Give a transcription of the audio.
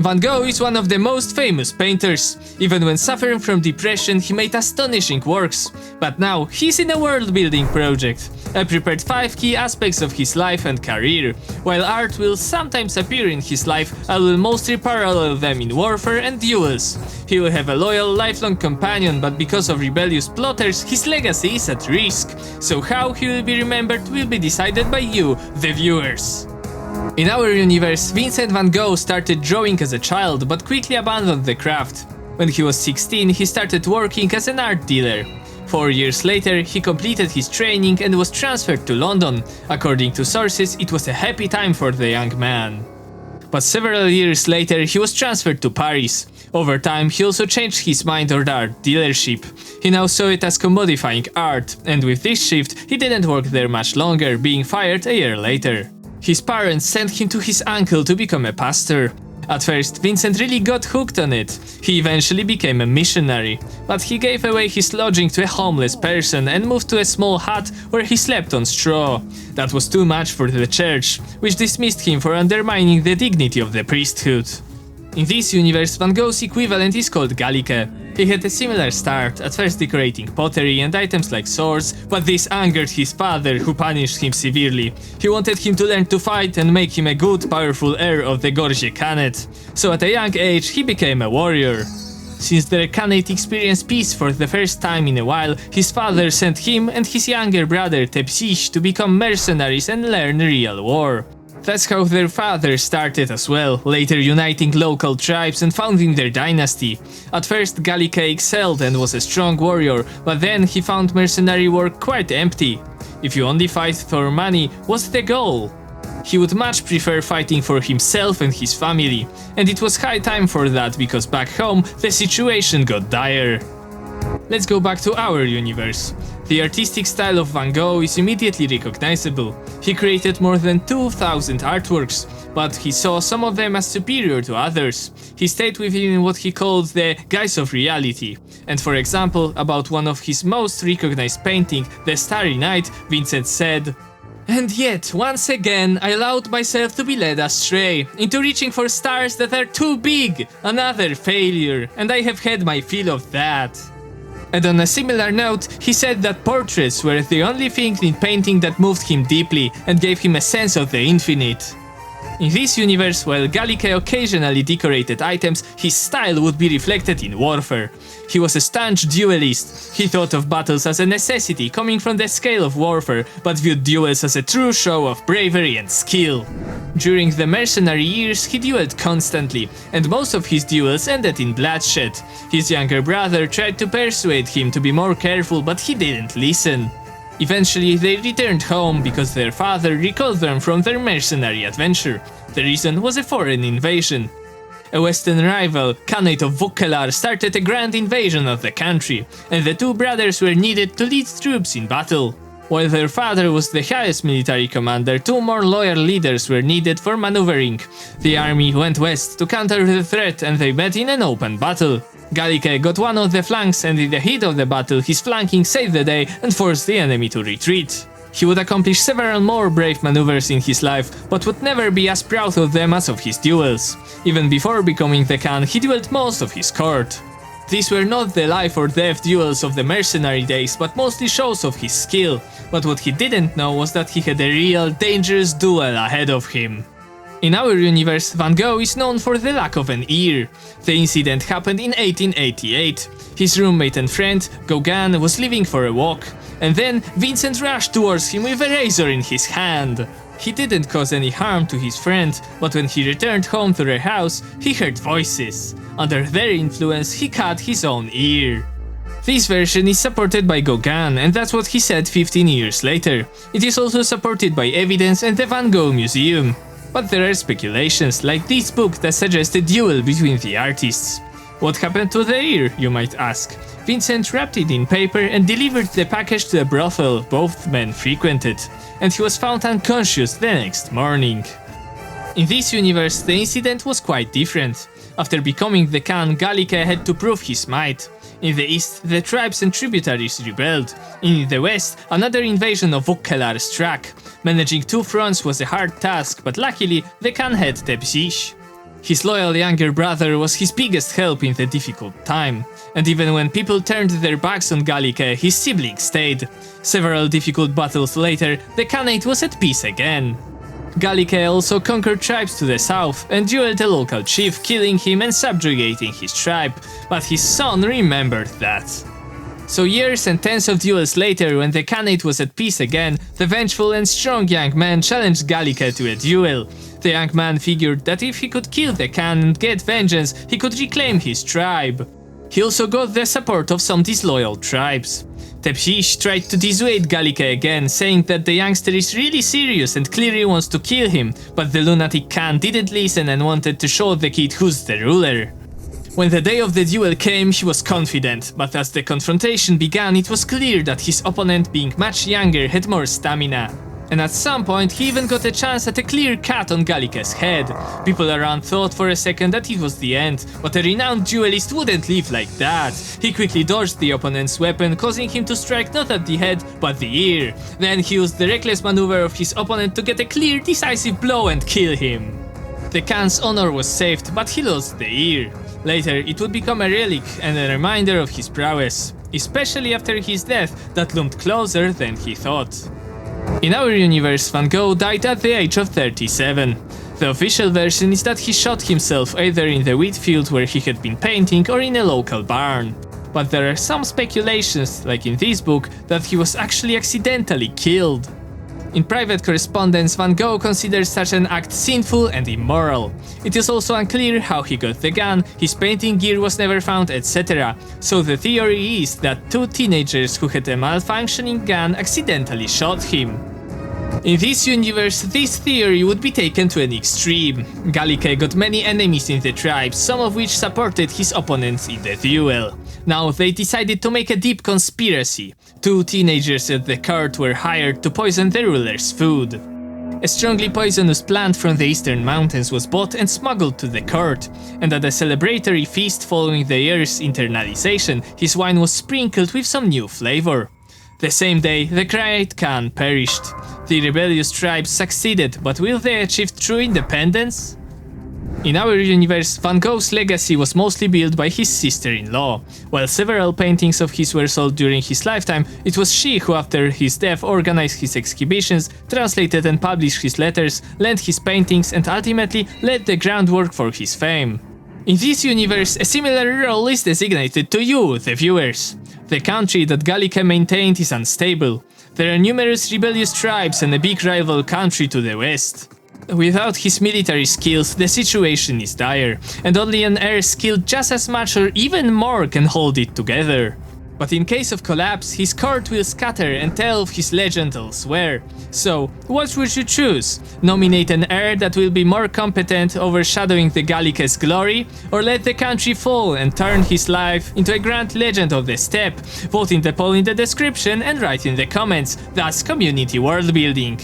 Van Gogh is one of the most famous painters. Even when suffering from depression, he made astonishing works. But now, he's in a world-building project. I prepared 5 key aspects of his life and career. While art will sometimes appear in his life, I will mostly parallel them in warfare and duels. He will have a loyal, lifelong companion, but because of rebellious plotters, his legacy is at risk. So how he will be remembered will be decided by you, the viewers. In our universe, Vincent van Gogh started drawing as a child, but quickly abandoned the craft. When he was 16, he started working as an art dealer. 4 years later, he completed his training and was transferred to London. According to sources, it was a happy time for the young man. But several years later, he was transferred to Paris. Over time, he also changed his mind on art dealership. He now saw it as commodifying art, and with this shift, he didn't work there much longer, being fired a year later. His parents sent him to his uncle to become a pastor. At first, Vincent really got hooked on it. He eventually became a missionary, but he gave away his lodging to a homeless person and moved to a small hut where he slept on straw. That was too much for the church, which dismissed him for undermining the dignity of the priesthood. In this universe, Van Gogh's equivalent is called Gallica. He had a similar start, at first decorating pottery and items like swords, but this angered his father, who punished him severely. He wanted him to learn to fight and make him a good, powerful heir of the Gauguin Khanate. So at a young age, he became a warrior. Since their Khanate experienced peace for the first time in a while, his father sent him and his younger brother Tepsish to become mercenaries and learn real war. That's how their father started as well, later uniting local tribes and founding their dynasty. At first, Gallica excelled and was a strong warrior, but then he found mercenary work quite empty. If you only fight for money, what's the goal? He would much prefer fighting for himself and his family, and it was high time for that because back home, the situation got dire. Let's go back to our universe. The artistic style of Van Gogh is immediately recognizable. He created more than 2,000 artworks, but he saw some of them as superior to others. He stayed within what he called the guise of reality. And for example, about one of his most recognized paintings, The Starry Night, Vincent said, "And yet, once again, I allowed myself to be led astray, into reaching for stars that are too big, another failure, and I have had my fill of that." And on a similar note, he said that portraits were the only thing in painting that moved him deeply and gave him a sense of the infinite. In this universe, while Gallica occasionally decorated items, his style would be reflected in warfare. He was a staunch duelist. He thought of battles as a necessity coming from the scale of warfare, but viewed duels as a true show of bravery and skill. During the mercenary years, he dueled constantly, and most of his duels ended in bloodshed. His younger brother tried to persuade him to be more careful, but he didn't listen. Eventually, they returned home because their father recalled them from their mercenary adventure. The reason was a foreign invasion. A western rival, Khanate of Vauquelin, started a grand invasion of the country, and the two brothers were needed to lead troops in battle. While their father was the highest military commander, 2 more loyal leaders were needed for maneuvering. The army went west to counter the threat, and they met in an open battle. Gallica got one of the flanks, and in the heat of the battle, his flanking saved the day and forced the enemy to retreat. He would accomplish several more brave maneuvers in his life, but would never be as proud of them as of his duels. Even before becoming the Khan, he dueled most of his court. These were not the life or death duels of the mercenary days, but mostly shows of his skill. But what he didn't know was that he had a real, dangerous duel ahead of him. In our universe, Van Gogh is known for the lack of an ear. The incident happened in 1888. His roommate and friend, Gauguin, was leaving for a walk, and then Vincent rushed towards him with a razor in his hand. He didn't cause any harm to his friend, but when he returned home to their house, he heard voices. Under their influence, he cut his own ear. This version is supported by Gauguin, and that's what he said 15 years later. It is also supported by evidence and the Van Gogh Museum. But there are speculations, like this book that suggests a duel between the artists. What happened to the ear, you might ask? Vincent wrapped it in paper and delivered the package to a brothel both men frequented, and he was found unconscious the next morning. In this universe, the incident was quite different. After becoming the Khan, Gallica had to prove his might. In the east, the tribes and tributaries rebelled. In the west, another invasion of Vauquelin struck. Managing 2 fronts was a hard task, but luckily, the Khan had Tepsish. His loyal younger brother was his biggest help in the difficult time, and even when people turned their backs on Galike, his sibling stayed. Several difficult battles later, the Khanate was at peace again. Galike also conquered tribes to the south and dueled a local chief, killing him and subjugating his tribe, but his son remembered that. So years and tens of duels later, when the Khanate was at peace again, the vengeful and strong young man challenged Galike to a duel. The young man figured that if he could kill the Khan and get vengeance, he could reclaim his tribe. He also got the support of some disloyal tribes. Tephish tried to dissuade Galike again, saying that the youngster is really serious and clearly wants to kill him, but the lunatic Khan didn't listen and wanted to show the kid who's the ruler. When the day of the duel came, he was confident, but as the confrontation began, it was clear that his opponent, being much younger, had more stamina. And at some point, he even got a chance at a clear cut on Galike's head. People around thought for a second that it was the end, but a renowned duelist wouldn't live like that. He quickly dodged the opponent's weapon, causing him to strike not at the head, but the ear. Then he used the reckless maneuver of his opponent to get a clear, decisive blow and kill him. The Khan's honor was saved, but he lost the ear. Later, it would become a relic and a reminder of his prowess, especially after his death that loomed closer than he thought. In our universe, Van Gogh died at the age of 37. The official version is that he shot himself either in the wheat field where he had been painting or in a local barn. But there are some speculations, like in this book, that he was actually accidentally killed. In private correspondence, Van Gogh considers such an act sinful and immoral. It is also unclear how he got the gun, his painting gear was never found, etc. So the theory is that two teenagers who had a malfunctioning gun accidentally shot him. In this universe, this theory would be taken to an extreme. Galike got many enemies in the tribe, some of which supported his opponents in the duel. Now they decided to make a deep conspiracy. Two teenagers at the court were hired to poison the ruler's food. A strongly poisonous plant from the eastern mountains was bought and smuggled to the court, and at a celebratory feast following the year's internalization, his wine was sprinkled with some new flavor. The same day, the Chariots Khan perished. The rebellious tribes succeeded, but will they achieve true independence? In our universe, Van Gogh's legacy was mostly built by his sister-in-law. While several paintings of his were sold during his lifetime, it was she who after his death organized his exhibitions, translated and published his letters, lent his paintings and ultimately laid the groundwork for his fame. In this universe, a similar role is designated to you, the viewers. The country that Galike maintained is unstable. There are numerous rebellious tribes and a big rival country to the west. Without his military skills, the situation is dire, and only an heir skilled just as much or even more can hold it together. But in case of collapse, his court will scatter and tell of his legend elsewhere. So, what would you choose? Nominate an heir that will be more competent, overshadowing the Galike's glory, or let the country fall and turn his life into a grand legend of the steppe? Vote in the poll in the description and write in the comments. That's community world building.